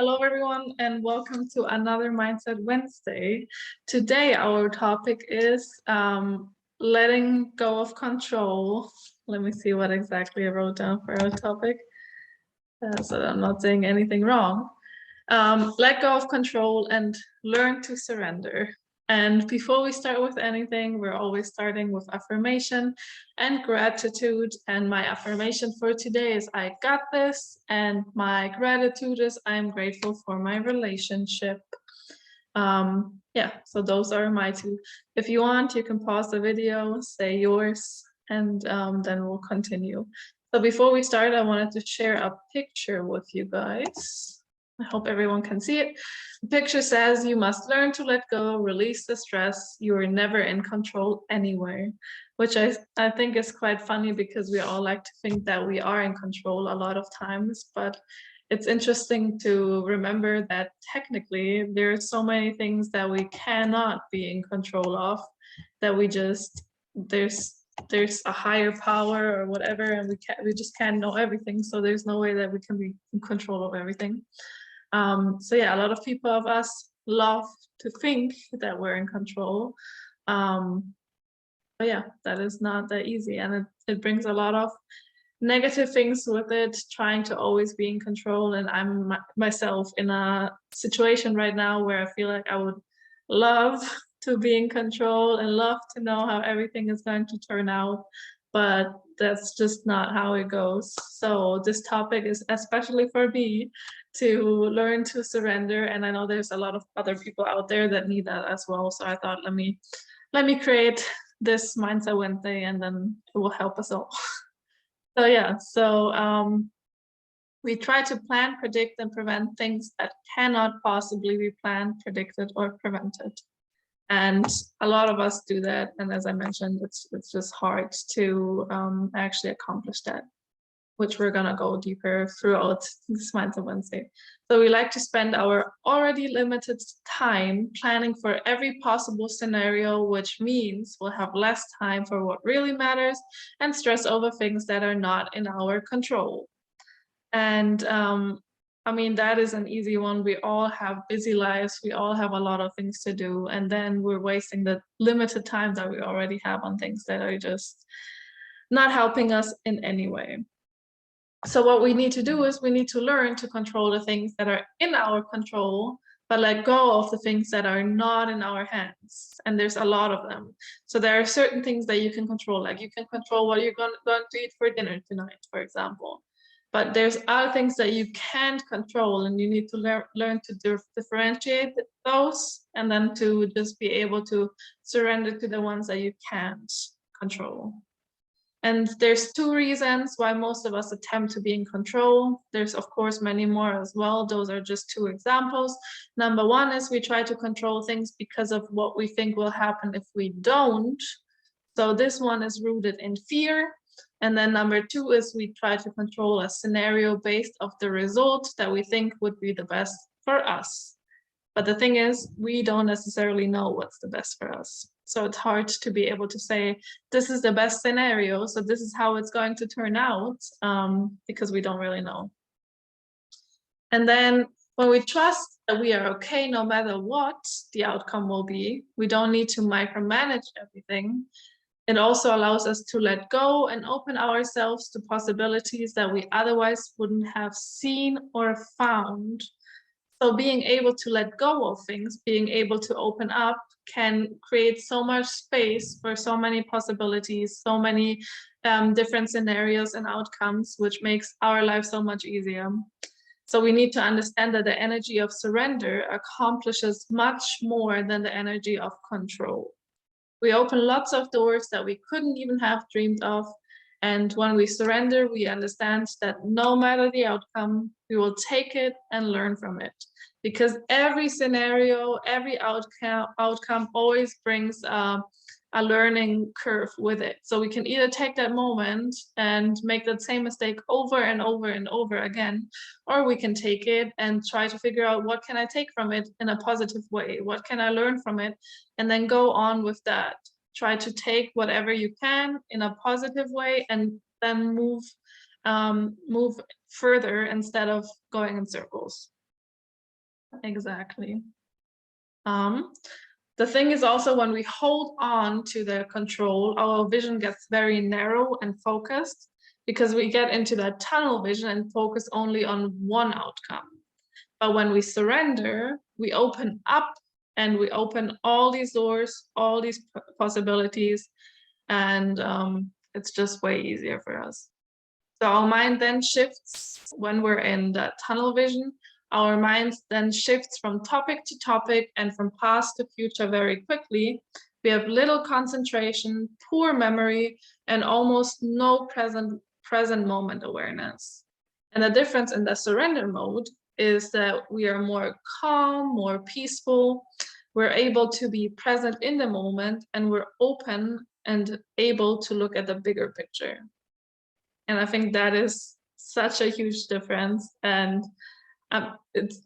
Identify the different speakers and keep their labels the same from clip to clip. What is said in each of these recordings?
Speaker 1: Hello, everyone, and welcome to another Mindset Wednesday. Today, our topic is letting go of control. Let me see what exactly I wrote down for our topic so that I'm not saying anything wrong. Let go of control and learn to surrender. And before we start with anything, we're always starting with affirmation and gratitude. And my affirmation for today is I got this. And my gratitude is I'm grateful for my relationship. Yeah, so those are my two. If you want, you can pause the video, say yours, and then we'll continue. So before we start, I wanted to share a picture with you guys. I hope everyone can see it. The picture says you must learn to let go, release the stress. You are never in control anywhere, which I think is quite funny because we all like to think that we are in control a lot of times, but it's interesting to remember that technically there are so many things that we cannot be in control of, that we just, there's a higher power or whatever, and we just can't know everything. So there's no way that we can be in control of everything. So yeah, a lot of people of us love to think that we're in control. But yeah, that is not that easy, and it brings a lot of negative things with it, trying to always be in control. And I'm myself in a situation right now where I feel like I would love to be in control and love to know how everything is going to turn out, but that's just not how it goes. So this topic is especially for me to learn to surrender, and I know there's a lot of other people out there that need that as well. So I thought, let me create this Mindset Wednesday, and then it will help us all. So yeah, we try to plan, predict, and prevent things that cannot possibly be planned, predicted, or prevented. And a lot of us do that. And as I mentioned, it's just hard to actually accomplish that, which we're gonna go deeper throughout this Mindset Wednesday. So we like to spend our already limited time planning for every possible scenario, which means we'll have less time for what really matters and stress over things that are not in our control. And I mean, that is an easy one. We all have busy lives. We all have a lot of things to do. And then we're wasting the limited time that we already have on things that are just not helping us in any way. So what we need to do is we need to learn to control the things that are in our control, but let go of the things that are not in our hands. And there's a lot of them. So there are certain things that you can control, like you can control what you're going to eat for dinner tonight, for example. But there's other things that you can't control, and you need to learn to differentiate those, and then to just be able to surrender to the ones that you can't control. And there's two reasons why most of us attempt to be in control. There's of course many more as well. Those are just two examples. Number one is we try to control things because of what we think will happen if we don't. So this one is rooted in fear. And then number two is we try to control a scenario based off the result that we think would be the best for us. But the thing is, we don't necessarily know what's the best for us. So it's hard to be able to say, this is the best scenario, so this is how it's going to turn out, because we don't really know. And then when we trust that we are okay no matter what the outcome will be, we don't need to micromanage everything. It also allows us to let go and open ourselves to possibilities that we otherwise wouldn't have seen or found. So being able to let go of things, being able to open up, can create so much space for so many possibilities, so many different scenarios and outcomes, which makes our life so much easier. So we need to understand that the energy of surrender accomplishes much more than the energy of control. We open lots of doors that we couldn't even have dreamed of. And when we surrender, we understand that no matter the outcome, we will take it and learn from it. Because every scenario, every outcome always brings a learning curve with it. So we can either take that moment and make that same mistake over and over and over again, or we can take it and try to figure out what can I take from it in a positive way? What can I learn from it? And then go on with that. Try to take whatever you can in a positive way, and then move further instead of going in circles. Exactly. The thing is also when we hold on to the control, our vision gets very narrow and focused because we get into that tunnel vision and focus only on one outcome. But when we surrender, we open up and we open all these doors, all these possibilities, and it's just way easier for us. So our mind then shifts when we're in that tunnel vision. Our mind then shifts from topic to topic and from past to future very quickly. We have little concentration, poor memory, and almost no present moment awareness. And the difference in the surrender mode is that we are more calm, more peaceful. We're able to be present in the moment, and we're open and able to look at the bigger picture. And I think that is such a huge difference. And it's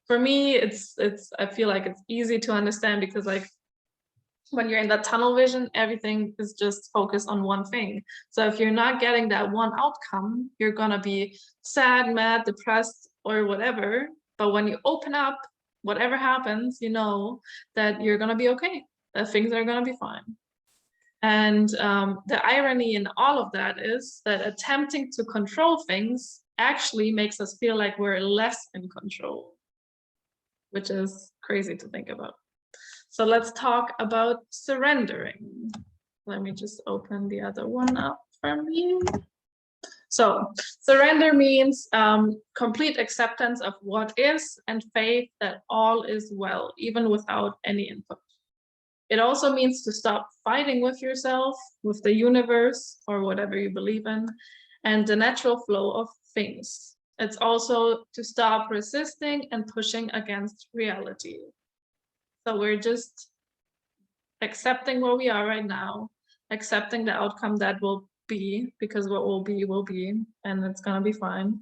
Speaker 1: for me, I feel like it's easy to understand because like when you're in that tunnel vision, everything is just focused on one thing. So if you're not getting that one outcome, you're gonna be sad, mad, depressed, or whatever. But when you open up, whatever happens, you know that you're gonna be okay, that things are gonna be fine. And the irony in all of that is that attempting to control things actually makes us feel like we're less in control, which is crazy to think about. So let's talk about surrendering. Let me just open the other one up for me. So surrender means complete acceptance of what is and faith that all is well, even without any input. It also means to stop fighting with yourself, with the universe, or whatever you believe in, and the natural flow of things. It's also to stop resisting and pushing against reality. So we're just accepting where we are right now, accepting the outcome that will be, because what will be, and it's gonna be fine.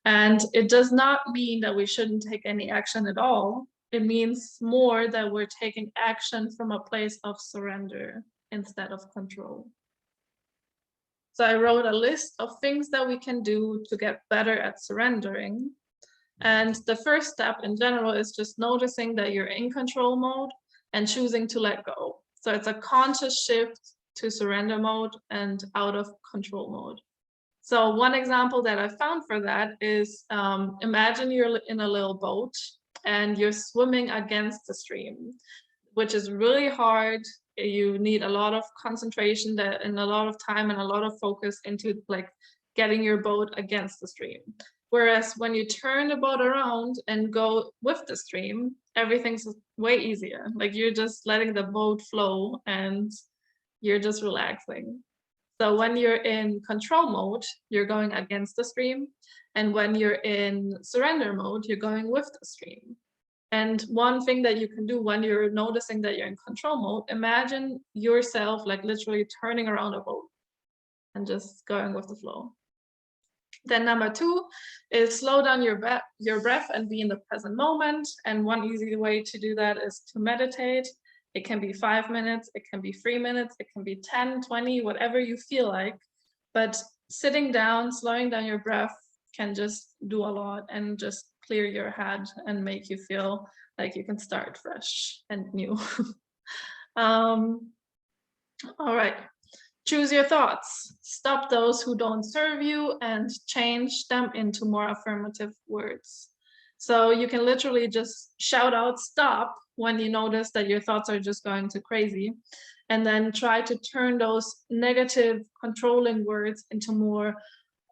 Speaker 1: And it does not mean that we shouldn't take any action at all. It means more that we're taking action from a place of surrender instead of control. So I wrote a list of things that we can do to get better at surrendering. And the first step in general is just noticing that you're in control mode and choosing to let go. So it's a conscious shift to surrender mode and out of control mode. So one example that I found for that is imagine you're in a little boat and you're swimming against the stream, which is really hard. You need a lot of concentration and a lot of time and a lot of focus into like getting your boat against the stream. Whereas when you turn the boat around and go with the stream, everything's way easier. Like you're just letting the boat flow and you're just relaxing. So when you're in control mode, you're going against the stream. And when you're in surrender mode, you're going with the stream. And one thing that you can do when you're noticing that you're in control mode, imagine yourself like literally turning around a boat and just going with the flow. Then number 2 is slow down your breath and be in the present moment. And one easy way to do that is to meditate. It can be 5 minutes, it can be 3 minutes, it can be 10, 20, whatever you feel like. But sitting down, slowing down your breath can just do a lot and just clear your head and make you feel like you can start fresh and new. All right. Choose your thoughts. Stop those who don't serve you and change them into more affirmative words. So you can literally just shout out stop when you notice that your thoughts are just going too crazy, and then try to turn those negative controlling words into more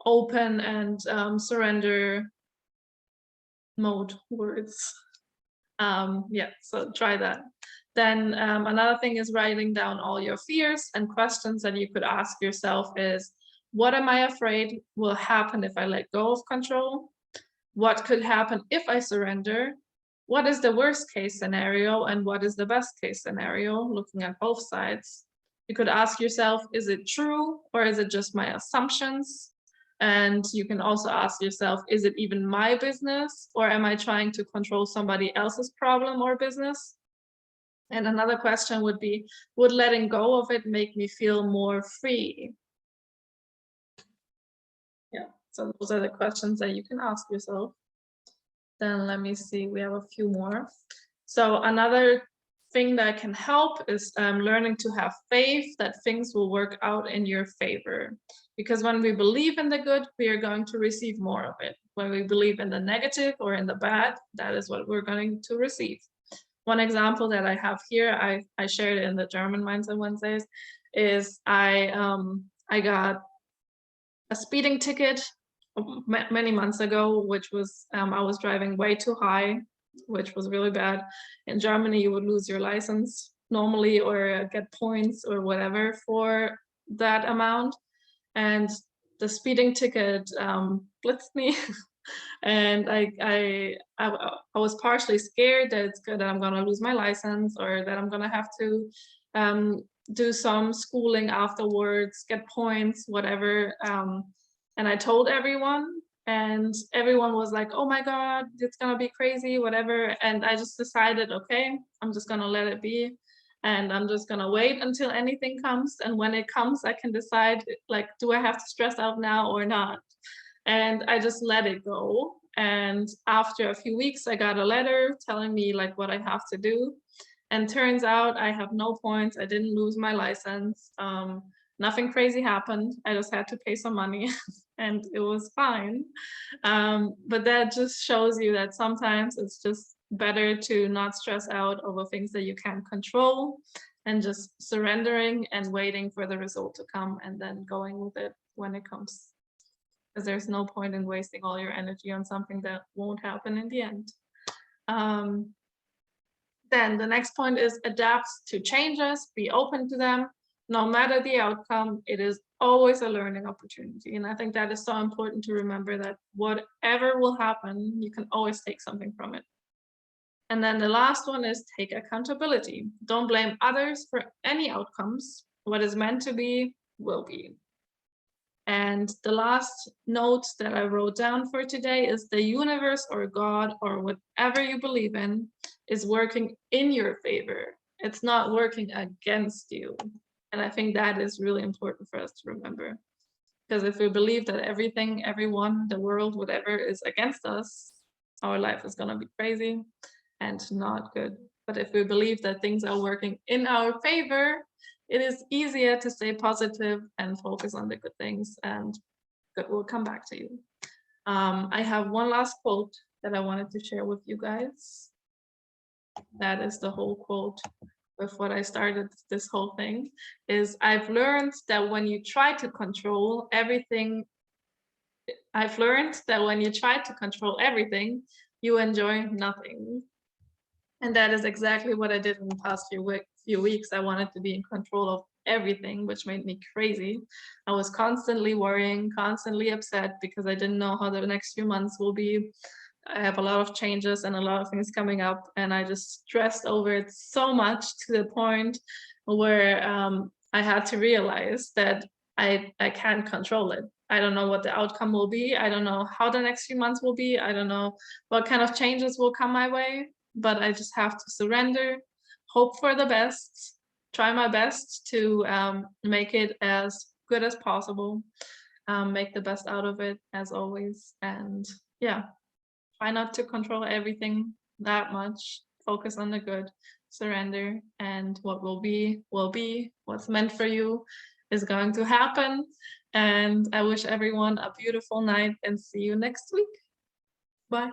Speaker 1: open and surrender mode words. Yeah, so try that. Then another thing is writing down all your fears, and questions that you could ask yourself is, what am I afraid will happen if I let go of control? What could happen if I surrender? What is the worst case scenario and what is the best case scenario? Looking at both sides. You could ask yourself, is it true or is it just my assumptions? And you can also ask yourself, is it even my business or am I trying to control somebody else's problem or business? And another question would be, would letting go of it make me feel more free? Yeah, so those are the questions that you can ask yourself. Then let me see, we have a few more. So another thing that can help is learning to have faith that things will work out in your favor. Because when we believe in the good, we are going to receive more of it. When we believe in the negative or in the bad, that is what we're going to receive. One example that I have here, I shared it in the German Mindset Wednesdays, is I got a speeding ticket many months ago, which was I was driving way too high, which was really bad. In Germany, you would lose your license normally or get points or whatever for that amount. And the speeding ticket blitzed me. And I was partially scared that I'm gonna lose my license or that I'm gonna have to do some schooling afterwards, get points, whatever. And I told everyone, and everyone was like, oh my God, it's gonna be crazy, whatever. And I just decided, okay, I'm just gonna let it be. And I'm just gonna wait until anything comes. And when it comes, I can decide, like, do I have to stress out now or not? And I just let it go. And after a few weeks, I got a letter telling me like what I have to do. And turns out I have no points. I didn't lose my license. Nothing crazy happened. I just had to pay some money and it was fine. But that just shows you that sometimes it's just better to not stress out over things that you can't control and just surrendering and waiting for the result to come and then going with it when it comes. Because there's no point in wasting all your energy on something that won't happen in the end. Then the next point is adapt to changes, be open to them. No matter the outcome, it is always a learning opportunity. And I think that is so important to remember, that whatever will happen, you can always take something from it. And then the last one is take accountability. Don't blame others for any outcomes. What is meant to be will be. And the last note that I wrote down for today is the universe or God or whatever you believe in is working in your favor. It's not working against you. And I think that is really important for us to remember. Because if we believe that everything, everyone, the world, whatever is against us, our life is going to be crazy and not good. But if we believe that things are working in our favor, it is easier to stay positive and focus on the good things, and good will come back to you. I have one last quote that I wanted to share with you guys. That is the whole quote with what I started this whole thing, is I've learned that when you try to control everything, you enjoy nothing. And that is exactly what I did in the past few weeks. I wanted to be in control of everything, which made me crazy. I was constantly worrying, constantly upset because I didn't know how the next few months will be. I have a lot of changes and a lot of things coming up, and I just stressed over it so much to the point where I had to realize that I can't control it. I don't know what the outcome will be. I don't know how the next few months will be. I don't know what kind of changes will come my way. But I just have to surrender, hope for the best, try my best to make it as good as possible, make the best out of it as always. And yeah, try not to control everything that much, focus on the good, surrender, and what will be, what's meant for you is going to happen. And I wish everyone a beautiful night and see you next week. Bye.